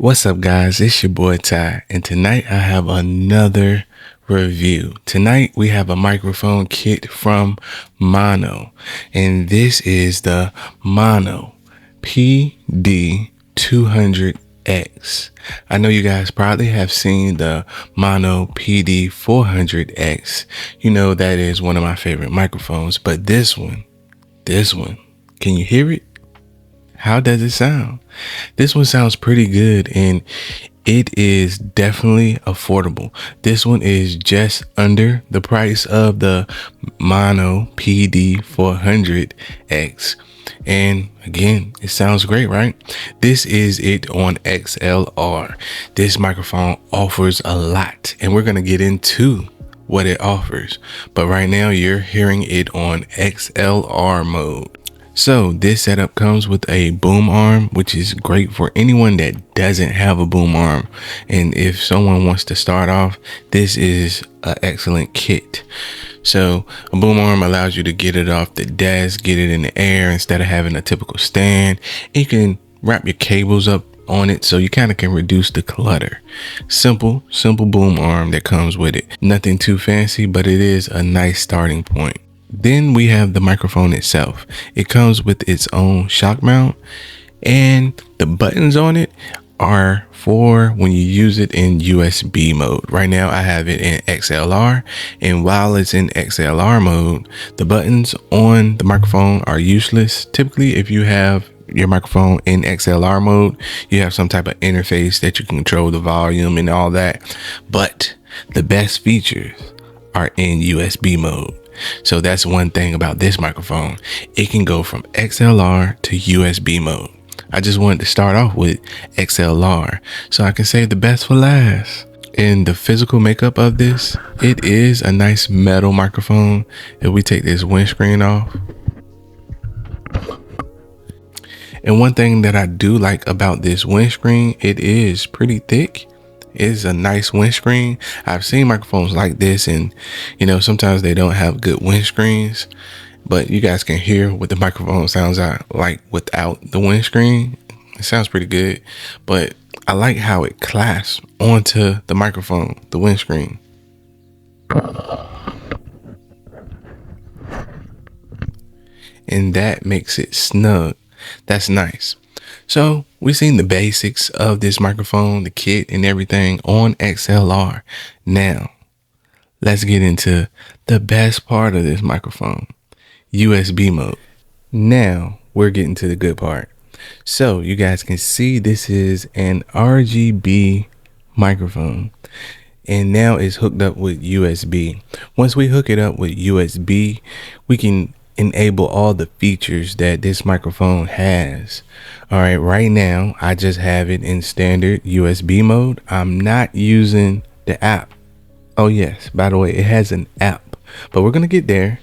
What's up, guys? It's your boy Ty, and tonight I have another review. Tonight we have a microphone kit from Maono, and this is the Maono PD200X. I know you guys probably have seen the Maono PD200X. You know that is one of my favorite microphones, but this one, can you hear it? How does it sound? This one sounds pretty good, and it is definitely affordable. This one is just under the price of the Maono PD200X. And again, it sounds great, right? This is it on XLR. This microphone offers a lot, and we're going to get into what it offers. But right now you're hearing it on XLR mode. So this setup comes with a boom arm, which is great for anyone that doesn't have a boom arm. And if someone wants to start off, this is an excellent kit. So a boom arm allows you to get it off the desk, get it in the air instead of having a typical stand. You can wrap your cables up on it so you kind of can reduce the clutter. Simple boom arm that comes with it. Nothing too fancy, but it is a nice starting point. Then we have the microphone itself. It comes with its own shock mount, and the buttons on it are for when you use it in USB mode. Right now I have it in XLR, and while it's in XLR mode, the buttons on the microphone are useless. Typically, if you have your microphone in XLR mode, you have some type of interface that you can control the volume and all that, but the best features are in USB mode. So that's one thing about this microphone. It can go from XLR to USB mode. I just wanted to start off with XLR so I can save the best for last. In the physical makeup of this, it is a nice metal microphone. If we take this windscreen off, and one thing that I do like about this windscreen, it is pretty thick. It's a nice windscreen. I've seen microphones like this, and you know, sometimes they don't have good windscreens, but you guys can hear what the microphone sounds like without the windscreen. It sounds pretty good, but I like how it clasps onto the microphone, the windscreen. And that makes it snug. That's nice. So we've seen the basics of this microphone, the kit and everything on XLR. Now let's get into the best part of this microphone, USB mode. Now we're getting to the good part. So you guys can see this is an RGB microphone, and now it's hooked up with USB. Once we hook it up with USB, we can enable all the features that this microphone has. All right, right now I just have it in standard USB mode. I'm not using the app. Oh yes, by the way, it has an app, but we're gonna get there.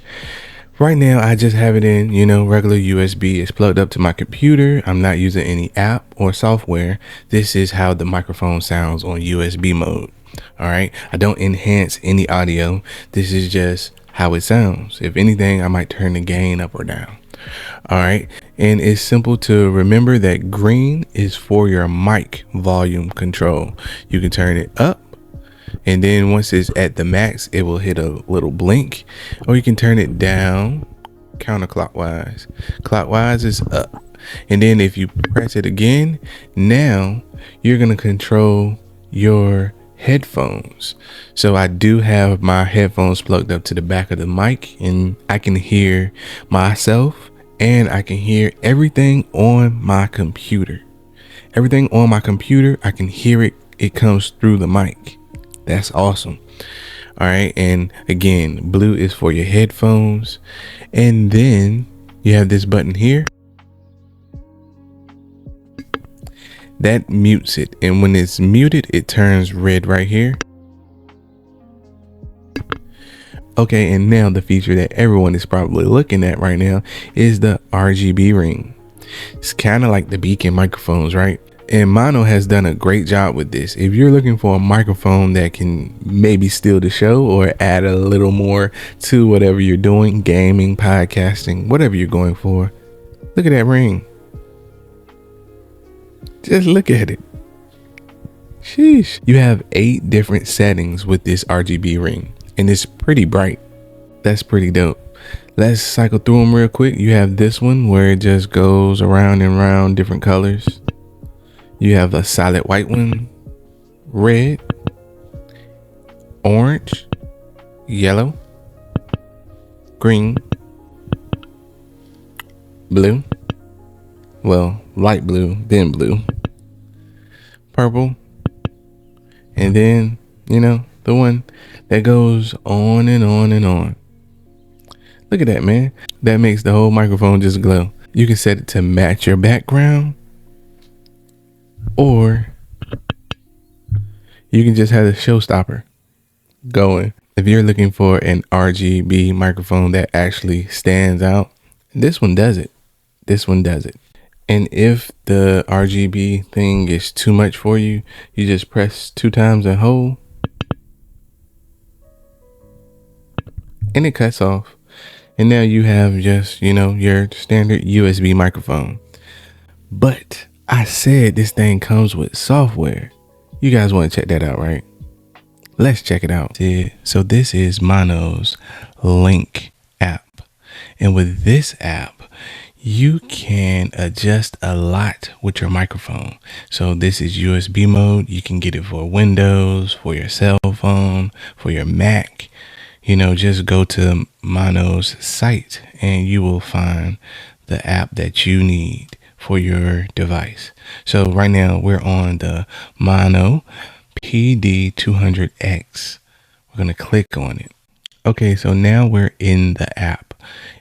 Right now I just have it in, regular USB. It's plugged up to my computer. I'm not using any app or software. This is how the microphone sounds on USB mode. All right, I don't enhance any audio. This is just how it sounds. If anything, I might turn the gain up or down. All right, and it's simple to remember that green is for your mic volume control. You can turn it up, and then once it's at the max, it will hit a little blink, or you can turn it down counterclockwise. Clockwise is up, and then if you press it again, now you're gonna control your headphones. So I do have my headphones plugged up to the back of the mic, and I can hear myself, and I can hear everything on my computer. Everything on my computer, I can hear it. It comes through the mic. That's awesome. All right, and again, blue is for your headphones, and then you have this button here that mutes it, and when it's muted, it turns red right here. Okay, and now the feature that everyone is probably looking at right now is the RGB ring. It's kind of like the beacon microphones, right? And Maono has done a great job with this. If you're looking for a microphone that can maybe steal the show or add a little more to whatever you're doing, gaming, podcasting, whatever you're going for, look at that ring. Just look at it. Sheesh. You have 8 different settings with this RGB ring, and it's pretty bright. That's pretty dope. Let's cycle through them real quick. You have this one where it just goes around and around different colors. You have a solid white one, red, orange, yellow, green, blue, well, light blue, then blue, purple, and then, the one that goes on and on and on. Look at that, man. That makes the whole microphone just glow. You can set it to match your background, or you can just have a showstopper going. If you're looking for an RGB microphone that actually stands out, this one does it. This one does it. And if the RGB thing is too much for you, you just press 2 times and hold, and it cuts off. And now you have just, your standard USB microphone. But I said this thing comes with software. You guys want to check that out, right? Let's check it out. So this is Maono's Link app. And with this app, you can adjust a lot with your microphone. So this is USB mode. You can get it for Windows, for your cell phone, for your Mac. Just go to Maono's site and you will find the app that you need for your device. So right now we're on the Maono PD200X. We're going to click on it. Okay, so now we're in the app,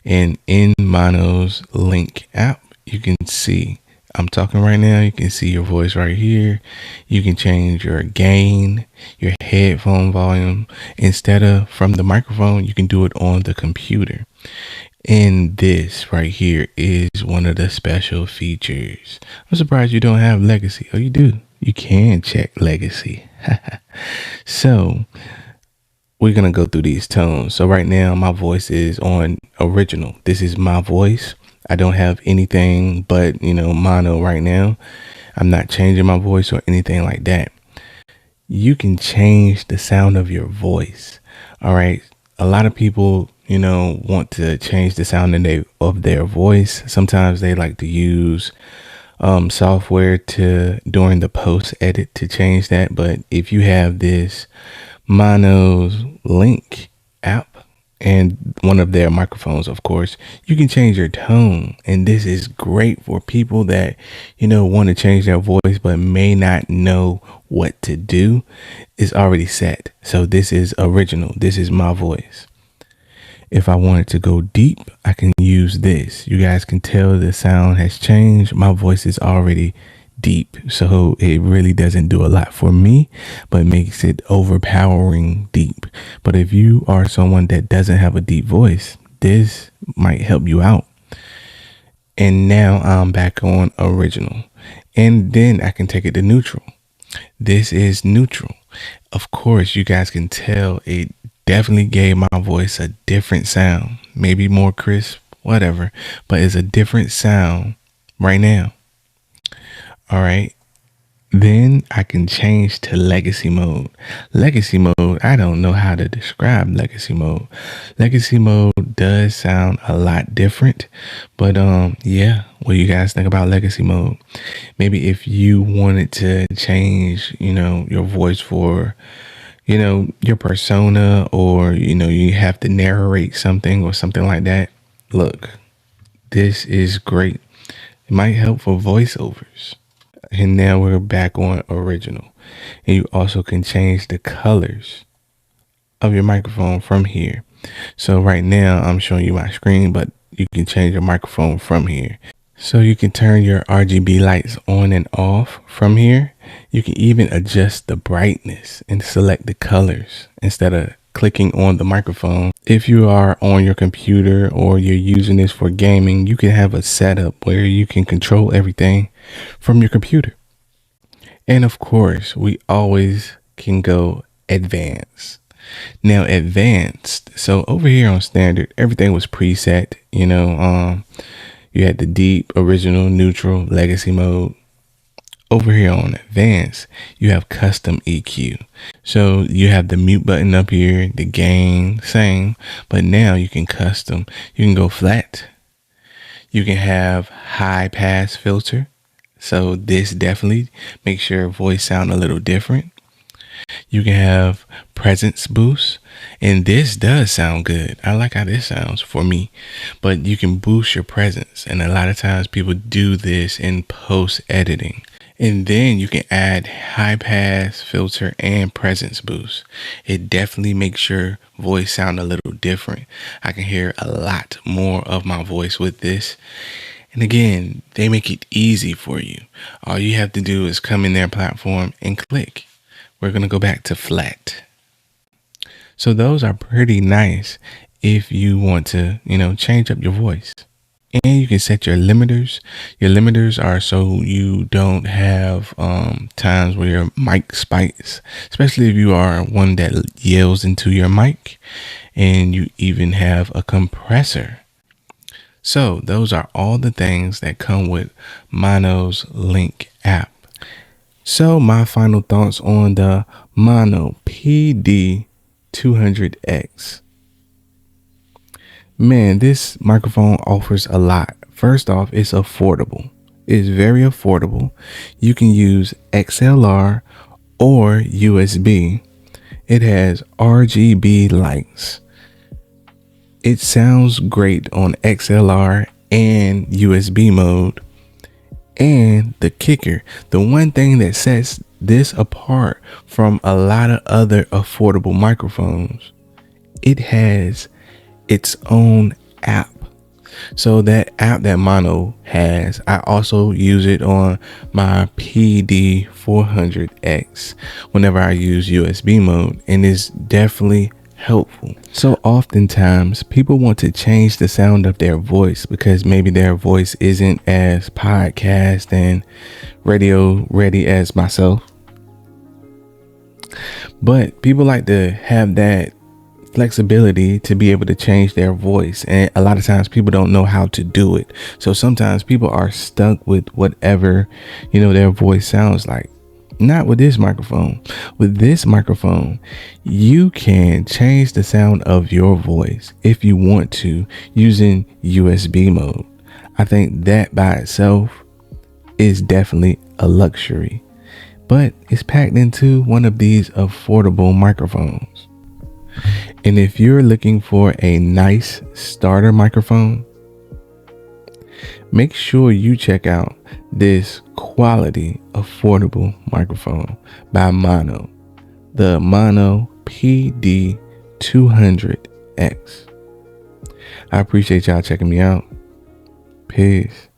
and in Maono's Link app, you can see I'm talking right now. You can see your voice right here. You can change your gain, your headphone volume. Instead of from the microphone, you can do it on the computer. And this right here is one of the special features. I'm surprised you don't have legacy. Oh, you do. You can check legacy. So we're going to go through these tones. So right now my voice is on original. This is my voice. I don't have anything but, mono right now. I'm not changing my voice or anything like that. You can change the sound of your voice. All right. A lot of people, want to change the sound of their voice. Sometimes they like to use software during the post edit to change that. But if you have this Maono's Link app and one of their microphones, of course, you can change your tone. And this is great for people that, want to change their voice but may not know what to do. It's already set. So this is original. This is my voice. If I wanted to go deep, I can use this. You guys can tell the sound has changed. My voice is already deep, so it really doesn't do a lot for me, but makes it overpowering deep. But if you are someone that doesn't have a deep voice, this might help you out. And now I'm back on original, and then I can take it to neutral. This is neutral. Of course, you guys can tell it definitely gave my voice a different sound, maybe more crisp, whatever, but it's a different sound right now. All right. Then I can change to legacy mode. Legacy mode, I don't know how to describe legacy mode. Legacy mode does sound a lot different, but yeah, what do you guys think about legacy mode? Maybe if you wanted to change, your voice for, your persona, or, you have to narrate something or something like that. Look, this is great. It might help for voiceovers. And now we're back on original. And you also can change the colors of your microphone from here. So right now I'm showing you my screen, but you can change your microphone from here. So you can turn your RGB lights on and off from here. You can even adjust the brightness and select the colors instead of clicking on the microphone. If you are on your computer or you're using this for gaming, you can have a setup where you can control everything from your computer. And of course, we always can go advanced. Now advanced. So over here on standard, everything was preset, you had the deep, original, neutral, legacy mode, Over here on advanced, you have custom EQ. So you have the mute button up here, the gain, same, but now you can custom. You can go flat. You can have high pass filter. So this definitely makes your voice sound a little different. You can have presence boost, and this does sound good. I like how this sounds for me, but you can boost your presence. And a lot of times people do this in post editing. And then you can add high pass filter and presence boost. It definitely makes your voice sound a little different. I can hear a lot more of my voice with this. And again, they make it easy for you. All you have to do is come in their platform and click. We're going to go back to flat. So those are pretty nice if you want to, change up your voice. And you can set your limiters. Your limiters are so you don't have times where your mic spikes, especially if you are one that yells into your mic. And you even have a compressor. So those are all the things that come with Maono's Link app. So my final thoughts on the Maono PD200X. Man, this microphone offers a lot. First off, it's affordable. It's very affordable. You can use XLR or USB. It has RGB lights. It sounds great on XLR and USB mode. And the kicker, the one thing that sets this apart from a lot of other affordable microphones, it has its own app. So that app that Maono has, I also use it on my PD200X whenever I use USB mode, and it's definitely helpful. So oftentimes people want to change the sound of their voice because maybe their voice isn't as podcast and radio ready as myself. But people like to have that flexibility to be able to change their voice, and a lot of times people don't know how to do it. So sometimes people are stuck with whatever their voice sounds like. Not with this microphone. With this microphone, you can change the sound of your voice if you want to using USB mode. I think that by itself is definitely a luxury, but it's packed into one of these affordable microphones. And if you're looking for a nice starter microphone, make sure you check out this quality affordable microphone by Maono, the Maono PD200X. I appreciate y'all checking me out. Peace.